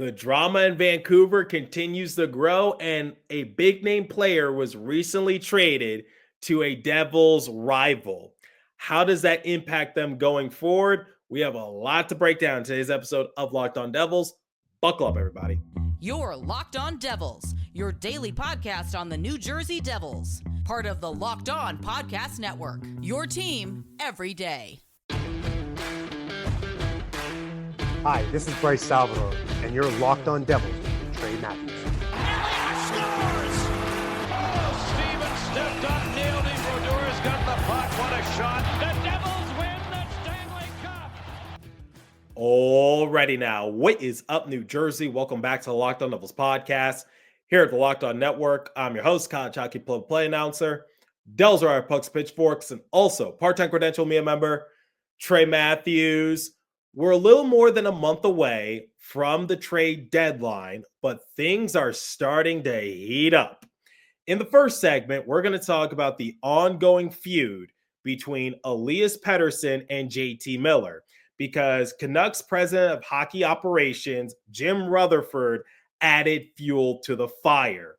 The drama in Vancouver continues to grow, and a big name player was recently traded to a Devils rival. How does that impact them going forward? We have a lot to break down in today's episode of Locked On Devils. Buckle up, everybody. You're Locked On Devils, your daily podcast on the New Jersey Devils, part of the Locked On Podcast Network, your team every day. Hi, this is Bryce Salvador, and you're Locked On Devils with Trey Matthews. Elias scores! Oh, Steven stepped up, nailed him. Brodor's got the puck. What a shot. The Devils win the Stanley Cup. Alrighty now, what is up, New Jersey? Welcome back to the Locked On Devils podcast here at the Locked On Network. I'm your host, college hockey play announcer, Devils are our pucks, pitchforks, and also part-time credential media member, Trey Matthews. We're a little more than a month away from the trade deadline, but things are starting to heat up. In the first segment, we're going to talk about the ongoing feud between Elias Petterson and JT Miller, because Canucks president of hockey operations, Jim Rutherford, added fuel to the fire.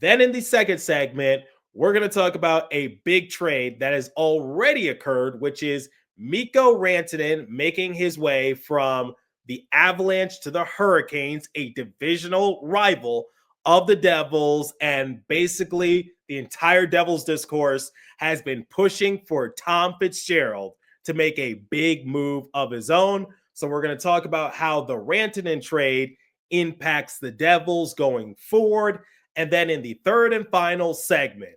Then in the second segment, we're going to talk about a big trade that has already occurred, which is Mikko Rantanen making his way from the Avalanche to the Hurricanes, a divisional rival of the Devils. And basically, the entire Devils discourse has been pushing for Tom Fitzgerald to make a big move of his own. So we're going to talk about how the Rantanen trade impacts the Devils going forward. And then in the third and final segment,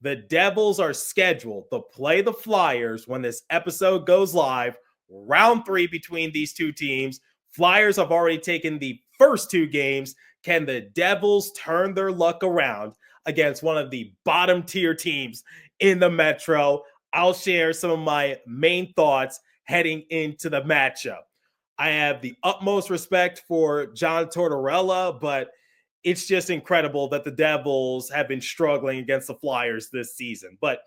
the Devils are scheduled to play the Flyers when this episode goes live. Round 3 between these two teams. Flyers have already taken the first 2 games. Can the Devils turn their luck around against one of the bottom tier teams in the Metro? I'll share some of my main thoughts heading into the matchup. I have the utmost respect for John Tortorella, but it's just incredible that the Devils have been struggling against the Flyers this season. But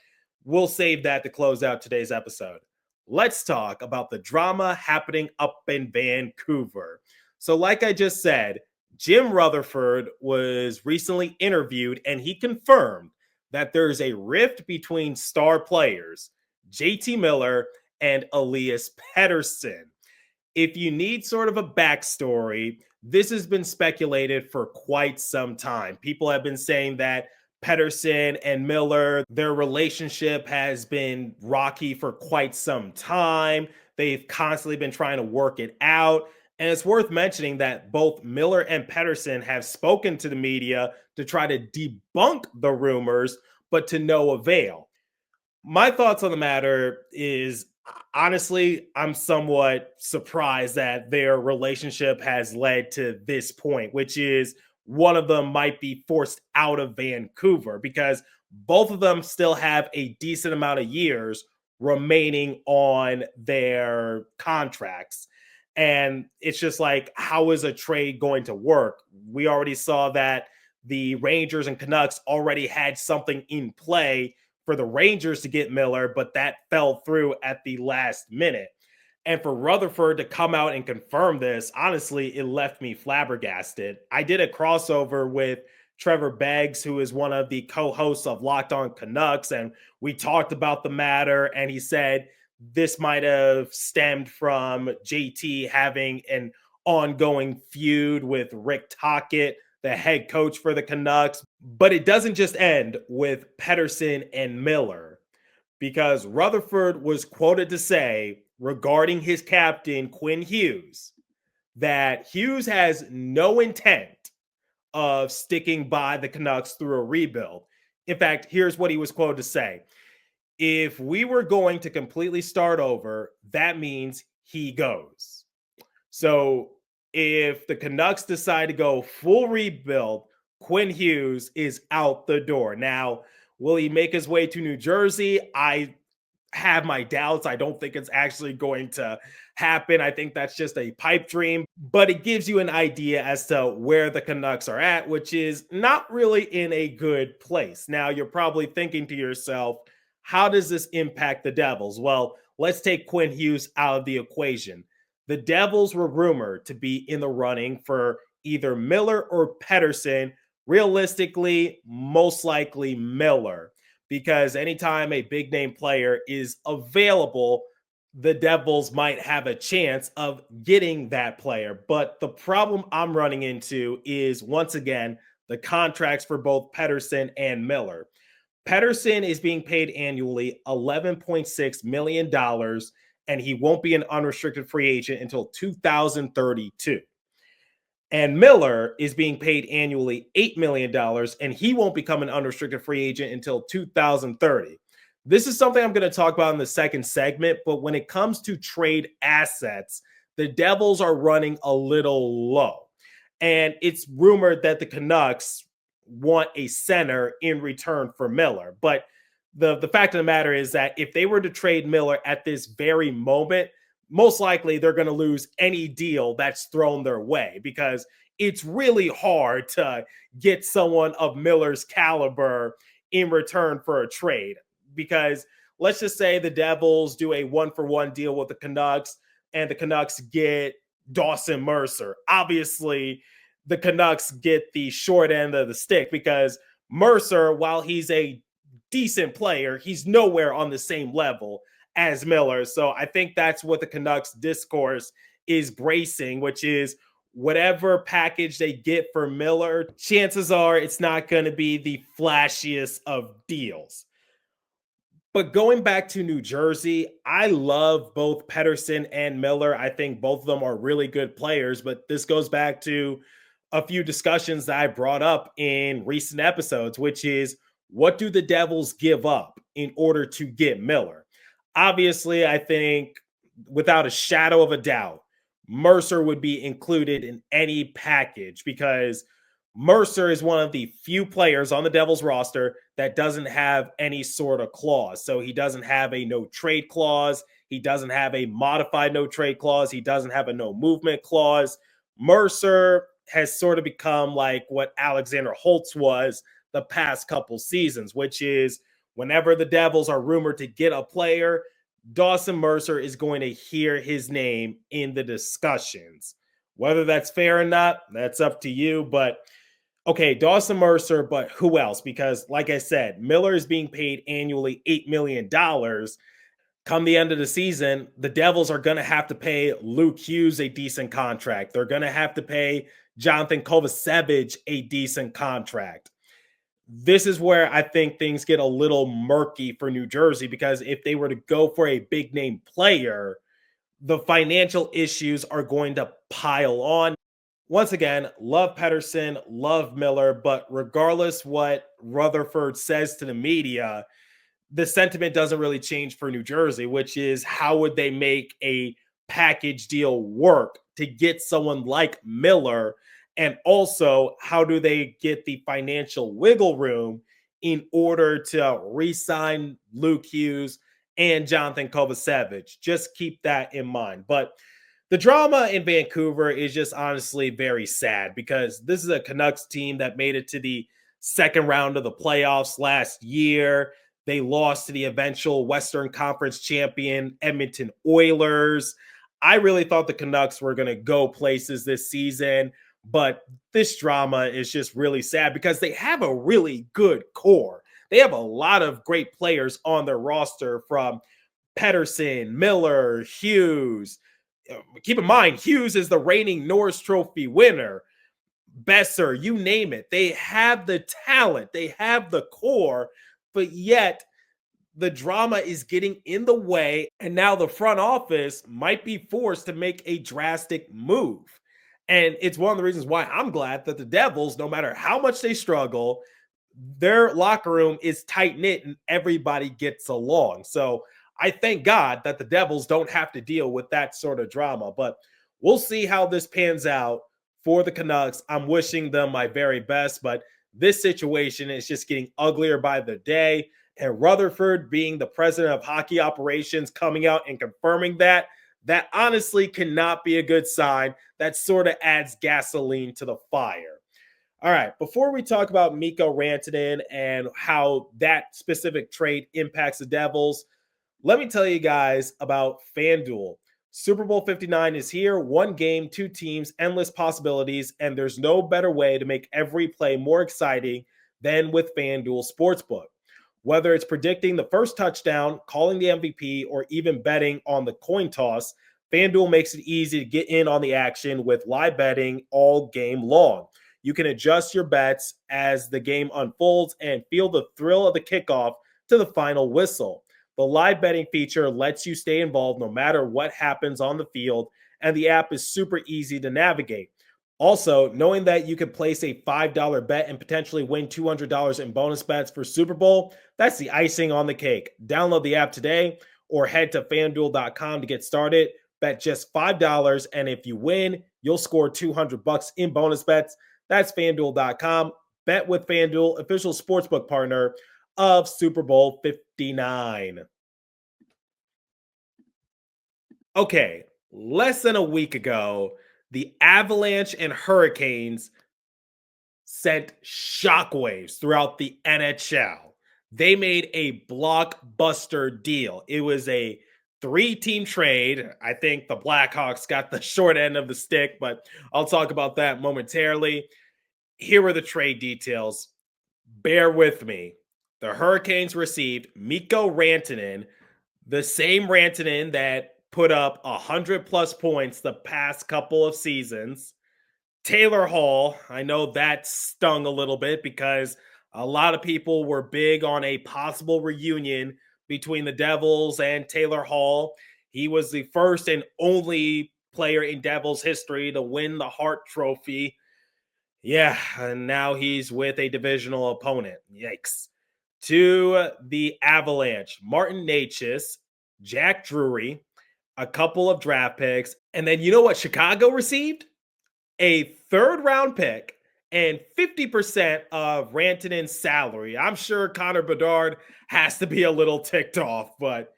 we'll save that to close out today's episode. Let's talk about the drama happening up in Vancouver. So like I just said, Jim Rutherford was recently interviewed, and he confirmed that there's a rift between star players, JT Miller and Elias Petterson. If you need sort of a backstory, this has been speculated for quite some time. People have been saying that Petterson and Miller, their relationship has been rocky for quite some time. They've constantly been trying to work it out. And it's worth mentioning that both Miller and Petterson have spoken to the media to try to debunk the rumors, but to no avail. My thoughts on the matter is, honestly, I'm somewhat surprised that their relationship has led to this point, which is one of them might be forced out of Vancouver, because both of them still have a decent amount of years remaining on their contracts. And it's just like, how is a trade going to work? We already saw that the Rangers and Canucks already had something in play for the Rangers to get Miller, but that fell through at the last minute. And for Rutherford to come out and confirm this, honestly, it left me flabbergasted. I did a crossover with Trevor Beggs, who is one of the co-hosts of Locked On Canucks, and we talked about the matter, and he said this might have stemmed from JT having an ongoing feud with Rick Tocchet, the head coach for the Canucks. But it doesn't just end with Petterson and Miller, because Rutherford was quoted to say regarding his captain, Quinn Hughes, that Hughes has no intent of sticking by the Canucks through a rebuild. In fact, here's what he was quoted to say. If we were going to completely start over, that means he goes. So if the Canucks decide to go full rebuild, Quinn Hughes is out the door. Now, will he make his way to New Jersey? I have my doubts. I don't think it's actually going to happen. I think that's just a pipe dream, but it gives you an idea as to where the Canucks are at, which is not really in a good place. Now, you're probably thinking to yourself, how does this impact the Devils? Well, let's take Quinn Hughes out of the equation. The Devils were rumored to be in the running for either Miller or Petterson. Realistically, most likely Miller, because anytime a big name player is available, the Devils might have a chance of getting that player. But the problem I'm running into is, once again, the contracts for both Petterson and Miller. Petterson is being paid annually $11.6 million, and he won't be an unrestricted free agent until 2032. And Miller is being paid annually $8 million, and he won't become an unrestricted free agent until 2030. This is something I'm going to talk about in the second segment, but when it comes to trade assets, the Devils are running a little low. And it's rumored that the Canucks want a center in return for Miller. But the fact of the matter is that if they were to trade Miller at this very moment, most likely they're going to lose any deal that's thrown their way, because it's really hard to get someone of Miller's caliber in return for a trade. Because let's just say the Devils do a 1-for-1 deal with the Canucks and the Canucks get Dawson Mercer. Obviously, the Canucks get the short end of the stick, because Mercer, while he's a decent player, he's nowhere on the same level as Miller. So I think that's what the Canucks discourse is bracing, which is whatever package they get for Miller, chances are it's not going to be the flashiest of deals. But going back to New Jersey, I love both Petterson and Miller. I think both of them are really good players, but this goes back to a few discussions that I brought up in recent episodes, which is, what do the Devils give up in order to get Miller? Obviously, I think without a shadow of a doubt, Mercer would be included in any package, because Mercer is one of the few players on the Devils roster that doesn't have any sort of clause. So he doesn't have a no trade clause. He doesn't have a modified no trade clause. He doesn't have a no movement clause. Mercer has sort of become like what Alexander Holtz was the past couple seasons, which is whenever the Devils are rumored to get a player, Dawson Mercer is going to hear his name in the discussions. Whether that's fair or not, that's up to you. But okay, Dawson Mercer, but who else? Because like I said, Miller is being paid annually $8 million. Come the end of the season, the Devils are going to have to pay Luke Hughes a decent contract. They're going to have to pay Jonathan Kovacevic a decent contract. This is where I think things get a little murky for New Jersey, because if they were to go for a big name player, the financial issues are going to pile on. Once again, love Petterson, love Miller, but regardless what Rutherford says to the media, the sentiment doesn't really change for New Jersey, which is, how would they make a package deal work to get someone like Miller? And also, how do they get the financial wiggle room in order to re-sign Luke Hughes and Jonathan Kovacevic? Just keep that in mind. But the drama in Vancouver is just honestly very sad, because this is a Canucks team that made it to the second round of the playoffs last year. They lost to the eventual Western Conference champion Edmonton Oilers. I really thought the Canucks were going to go places this season, but this drama is just really sad, because they have a really good core. They have a lot of great players on their roster, from Petterson, Miller, Hughes. Keep in mind, Hughes is the reigning Norris Trophy winner. Besser, you name it. They have the talent. They have the core, but yet the drama is getting in the way. And now the front office might be forced to make a drastic move. And it's one of the reasons why I'm glad that the Devils, no matter how much they struggle, their locker room is tight-knit and everybody gets along. So I thank God that the Devils don't have to deal with that sort of drama. But we'll see how this pans out for the Canucks. I'm wishing them my very best, but this situation is just getting uglier by the day. And Rutherford, being the president of hockey operations, coming out and confirming that honestly cannot be a good sign. That sort of adds gasoline to the fire. All right, before we talk about Mikko Rantanen and how that specific trade impacts the Devils, let me tell you guys about FanDuel. Super Bowl 59 is here. One game, two teams, endless possibilities, and there's no better way to make every play more exciting than with FanDuel Sportsbook. Whether it's predicting the first touchdown, calling the MVP, or even betting on the coin toss, FanDuel makes it easy to get in on the action with live betting all game long. You can adjust your bets as the game unfolds and feel the thrill of the kickoff to the final whistle. The live betting feature lets you stay involved no matter what happens on the field, and the app is super easy to navigate. Also, knowing that you can place a $5 bet and potentially win $200 in bonus bets for Super Bowl, that's the icing on the cake. Download the app today or head to fanduel.com to get started. Bet just $5, and if you win, you'll score $200 in bonus bets. That's fanduel.com. Bet with FanDuel, official sportsbook partner of Super Bowl 59. Okay, less than a week ago, the Avalanche and Hurricanes sent shockwaves throughout the NHL. They made a blockbuster deal. It was a 3-team trade. I think the Blackhawks got the short end of the stick, but I'll talk about that momentarily. Here are the trade details. Bear with me. The Hurricanes received Mikko Rantanen, the same Rantanen that put up 100+ points the past couple of seasons. Taylor Hall, I know that stung a little bit because a lot of people were big on a possible reunion between the Devils and Taylor Hall. He was the first and only player in Devils history to win the Hart Trophy. Yeah, and now he's with a divisional opponent. Yikes. To the Avalanche, Martin Necas, Jack Drury, a couple of draft picks, and then you know what Chicago received? A 3rd-round pick and 50% of Rantanen's salary. I'm sure Connor Bedard has to be a little ticked off, but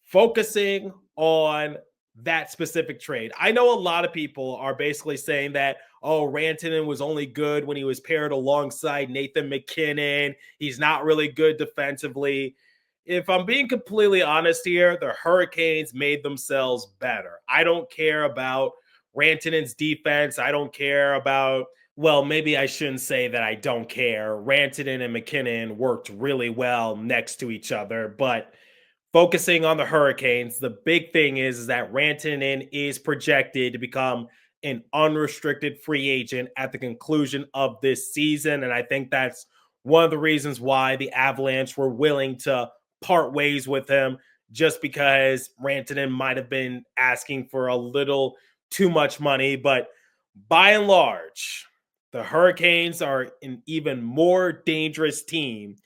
focusing on that specific trade. I know a lot of people are basically saying that, oh, Rantanen was only good when he was paired alongside Nathan McKinnon. He's not really good defensively. If I'm being completely honest here, the Hurricanes made themselves better. I don't care about Rantanen's defense. I don't care about, well, maybe I shouldn't say that I don't care. Rantanen and McKinnon worked really well next to each other, but focusing on the Hurricanes, the big thing is that Rantanen is projected to become an unrestricted free agent at the conclusion of this season. And I think that's one of the reasons why the Avalanche were willing to part ways with him, just because Rantanen might have been asking for a little too much money. But by and large, the Hurricanes are an even more dangerous team.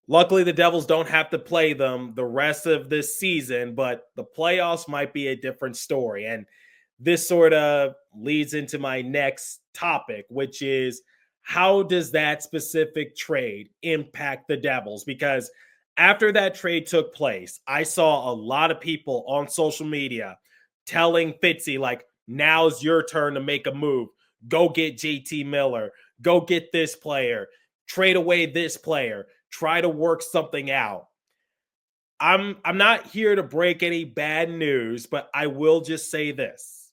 Luckily, the Devils don't have to play them the rest of this season, but the playoffs might be a different story. And this sort of leads into my next topic, which is how does that specific trade impact the Devils? Because after that trade took place, I saw a lot of people on social media telling Fitzy, like, now's your turn to make a move. Go get JT Miller. Go get this player. Trade away this player. Try to work something out. I'm not here to break any bad news, but I will just say this.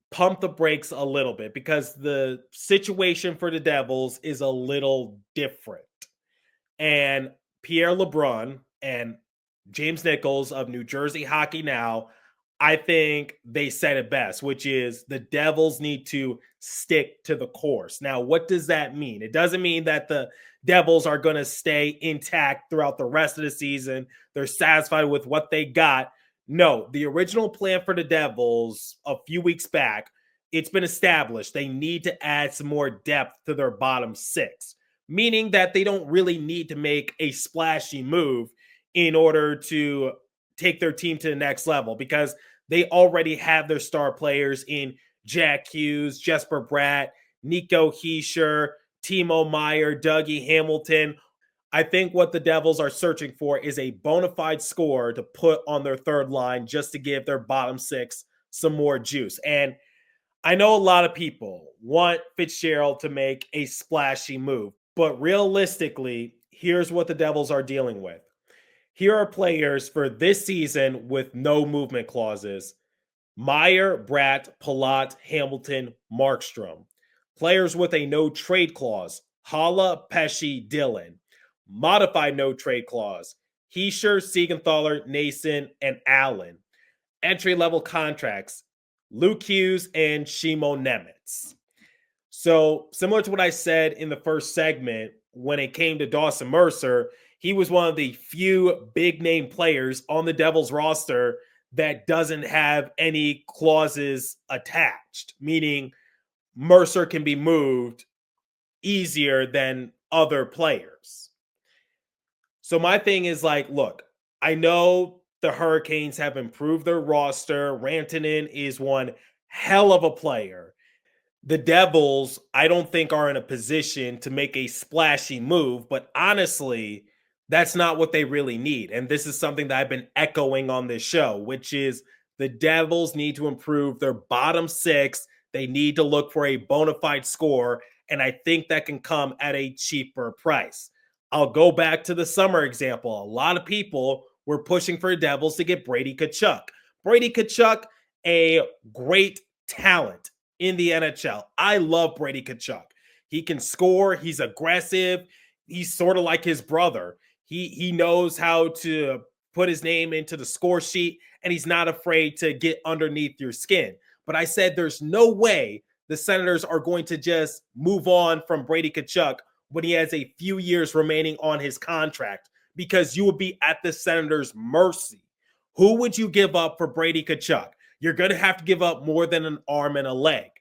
Pump the brakes a little bit because the situation for the Devils is a little different. And Pierre LeBrun and James Nichols of New Jersey Hockey Now, I think they said it best, which is the Devils need to stick to the course. Now, what does that mean? It doesn't mean that the Devils are going to stay intact throughout the rest of the season. They're satisfied with what they got. No, the original plan for the Devils a few weeks back, it's been established. They need to add some more depth to their bottom 6, meaning that they don't really need to make a splashy move in order to take their team to the next level, because they already have their star players in Jack Hughes, Jesper Bratt, Nico Hischier, Timo Meyer, Dougie Hamilton. I think what the Devils are searching for is a bona fide scorer to put on their third line just to give their bottom 6 some more juice. And I know a lot of people want Fitzgerald to make a splashy move, but realistically, here's what the Devils are dealing with. Here are players for this season with no movement clauses: Meyer, Bratt, Palat, Hamilton, Markstrom. Players with a no trade clause: Hala, Pesci, Dillon. Modified no trade clause: Heischer, Siegenthaler, Nason, and Allen. Entry-level contracts: Luke Hughes and Shimo Nemitz. So, similar to what I said in the first segment, when it came to Dawson Mercer, he was one of the few big-name players on the Devils roster that doesn't have any clauses attached, meaning Mercer can be moved easier than other players. So my thing is like, look, I know the Hurricanes have improved their roster. Rantanen is one hell of a player. The Devils, I don't think, are in a position to make a splashy move, but honestly, that's not what they really need. And this is something that I've been echoing on this show, which is the Devils need to improve their bottom six. They need to look for a bona fide score, and I think that can come at a cheaper price. I'll go back to the summer example. A lot of people were pushing for the Devils to get Brady Tkachuk. Brady Tkachuk, a great talent in the NHL. I love Brady Tkachuk. He can score. He's aggressive. He's sort of like his brother. He knows how to put his name into the score sheet, and he's not afraid to get underneath your skin. But I said there's no way the Senators are going to just move on from Brady Tkachuk when he has a few years remaining on his contract, because you would be at the Senators' mercy. Who would you give up for Brady Tkachuk? You're going to have to give up more than an arm and a leg.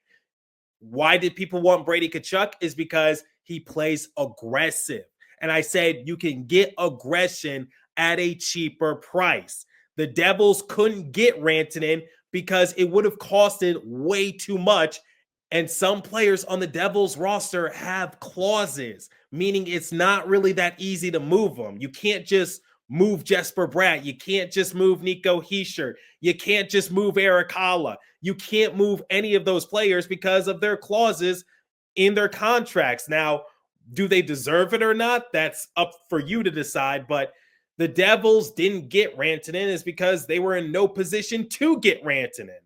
Why did people want Brady Tkachuk? Is because he plays aggressive. And I said you can get aggression at a cheaper price. The Devils couldn't get Rantanen because it would have costed way too much. And some players on the Devils roster have clauses, meaning it's not really that easy to move them. You can't just move Jesper Bratt. You can't just move Nico Heischer. You can't just move Eric Hala. You can't move any of those players because of their clauses in their contracts. Now, do they deserve it or not? That's up for you to decide. But the Devils didn't get Rantanen is because they were in no position to get Rantanen.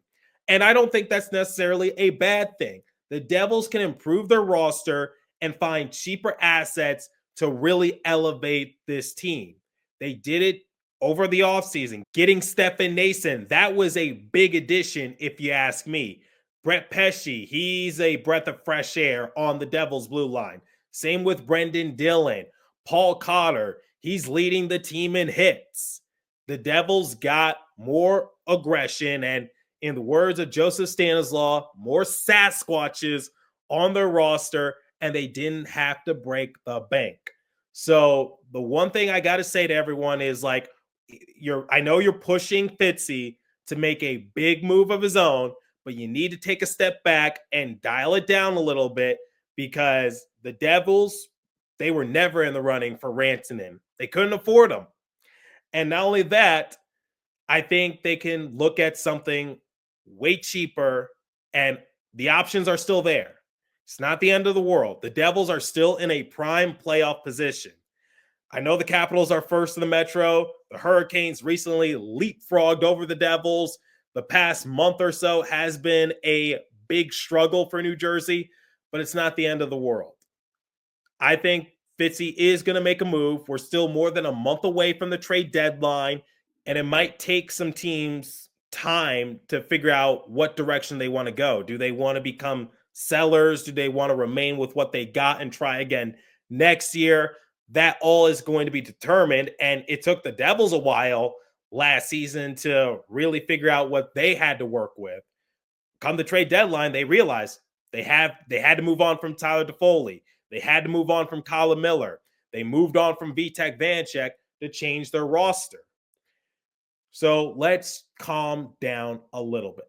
And I don't think that's necessarily a bad thing. The Devils can improve their roster and find cheaper assets to really elevate this team. They did it over the offseason. Getting Stefan Nason, that was a big addition, if you ask me. Brett Pesci, he's a breath of fresh air on the Devils' blue line. Same with Brendan Dillon. Paul Cotter, he's leading the team in hits. The Devils got more aggression, and in the words of Joseph Stanislaw, more Sasquatches on their roster, and they didn't have to break the bank. So the one thing I got to say to everyone is, like, I know you're pushing Fitzy to make a big move of his own, but you need to take a step back and dial it down a little bit, because the Devils, they were never in the running for Rantanen. They couldn't afford him. And not only that, I think they can look at something way cheaper, and the options are still there. It's not the end of the world. The Devils are still in a prime playoff position. I know the Capitals are first in the Metro. The Hurricanes recently leapfrogged over the Devils. The past month or so has been a big struggle for New Jersey, but it's not the end of the world. I think Fitzy is going to make a move. We're still more than a month away from the trade deadline, and it might take some teams time to figure out what direction they want to go. Do they want to become sellers? Do they want to remain with what they got and try again next year? That all is going to be determined, and it took the Devils a while last season to really figure out what they had to work with. Come the trade deadline, they realized they had to move on from Tyler Toffoli. They had to move on from Colin Miller. They moved on from Vitek Vanecek to change their roster. So let's calm down a little bit.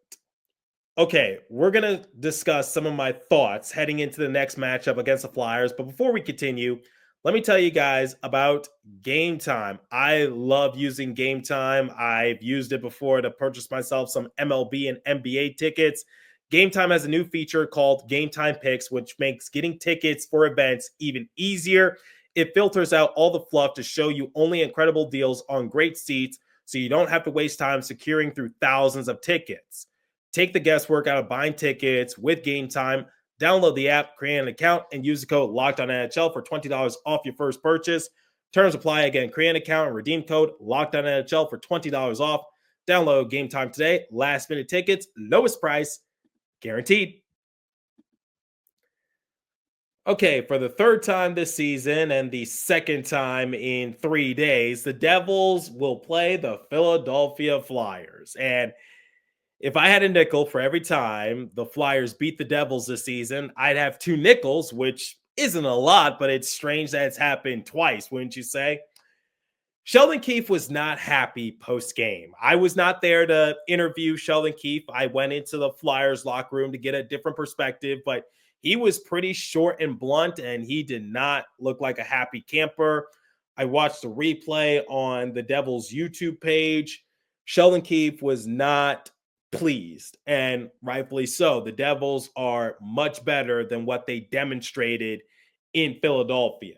Okay, we're going to discuss some of my thoughts heading into the next matchup against the Flyers. But before we continue, let me tell you guys about Game Time. I love using Game Time. I've used it before to purchase myself some MLB and NBA tickets. Game Time has a new feature called Game Time Picks, which makes getting tickets for events even easier. It filters out all the fluff to show you only incredible deals on great seats so you don't have to waste time securing through thousands of tickets. Take the guesswork out of buying tickets with Game Time. Download the app, create an account, and use the code LOCKEDONNHL for $20 off your first purchase. Terms apply. Again, create an account and redeem code LOCKEDONNHL for $20 off. Download Game Time today. Last minute tickets, lowest price, guaranteed. Okay, for the third time this season and the second time in 3 days, the Devils will play the Philadelphia Flyers. And if I had a nickel for every time the Flyers beat the Devils this season, I'd have 2 nickels, which isn't a lot, but it's strange that it's happened twice, wouldn't you say? Sheldon Keefe was not happy post-game. I was not there to interview Sheldon Keefe. I went into the Flyers locker room to get a different perspective, but he was pretty short and blunt, and he did not look like a happy camper. I watched the replay on the Devils YouTube page. Sheldon Keefe was not pleased, and rightfully so. The Devils are much better than what they demonstrated in Philadelphia.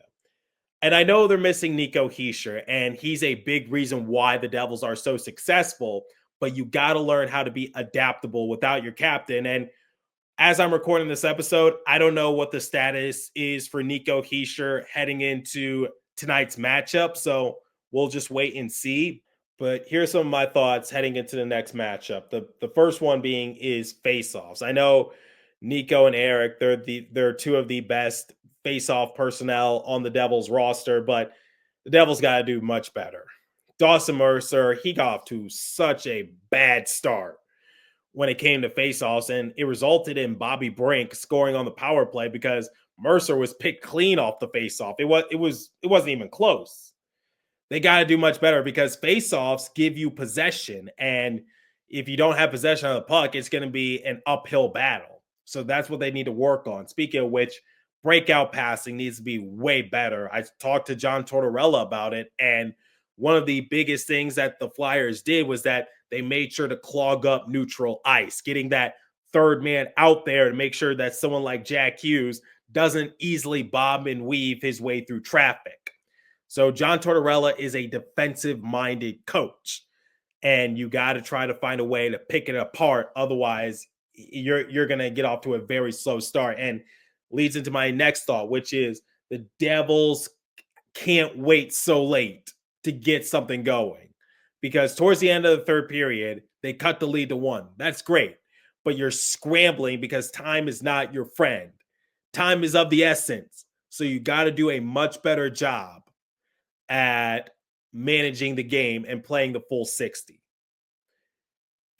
And I know they're missing Nico Hischier, and he's a big reason why the Devils are so successful, but you got to learn how to be adaptable without your captain. And as I'm recording this episode, I don't know what the status is for Nico Hischier heading into tonight's matchup, so we'll just wait and see. But here's some of my thoughts heading into the next matchup. The first one being is faceoffs. I know Nico and Eric, they're 2 of the best faceoff personnel on the Devils roster, but the Devils got to do much better. Dawson Mercer, he got off to such a bad start when it came to faceoffs, and it resulted in Bobby Brink scoring on the power play because Mercer was picked clean off the faceoff. It wasn't even close. They got to do much better because faceoffs give you possession, and if you don't have possession of the puck, it's going to be an uphill battle. So that's what they need to work on. Speaking of which, breakout passing needs to be way better. I talked to John Tortorella about it, and one of the biggest things that the Flyers did was that they made sure to clog up neutral ice, getting that third man out there to make sure that someone like Jack Hughes doesn't easily bob and weave his way through traffic. So John Tortorella is a defensive-minded coach, and you got to try to find a way to pick it apart. Otherwise, you're going to get off to a very slow start. And leads into my next thought, which is the Devils can't wait so late to get something going, because towards the end of the third period, they cut the lead to 1. That's great, but you're scrambling because time is not your friend. Time is of the essence. So you got to do a much better job at managing the game and playing the full 60.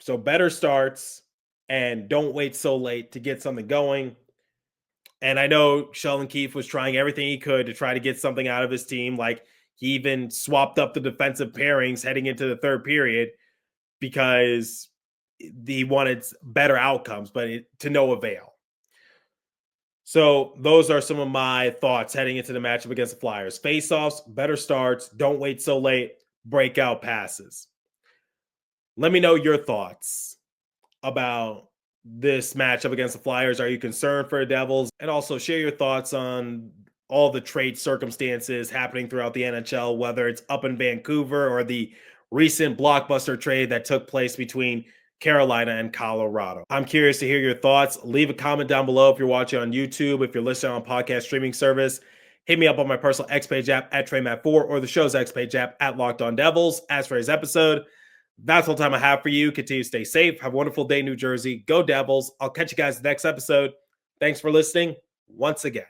So better starts, and don't wait so late to get something going. And I know Sheldon Keefe was trying everything he could to try to get something out of his team. Like, he even swapped up the defensive pairings heading into the third period because he wanted better outcomes, but to no avail. So those are some of my thoughts heading into the matchup against the Flyers. Faceoffs, better starts, don't wait so late, breakout passes. Let me know your thoughts about this matchup against the Flyers. Are you concerned for the Devils? And also share your thoughts on all the trade circumstances happening throughout the NHL, whether it's up in Vancouver or the recent blockbuster trade that took place between Carolina and Colorado. I'm curious to hear your thoughts. Leave a comment down below if you're watching on YouTube. If you're listening on podcast streaming service, hit me up on my personal X Page app at TreyMatt4 or the show's X Page app at Locked On Devils. As for his episode, that's all the time I have for you. Continue to stay safe. Have a wonderful day, New Jersey. Go Devils. I'll catch you guys next episode. Thanks for listening once again.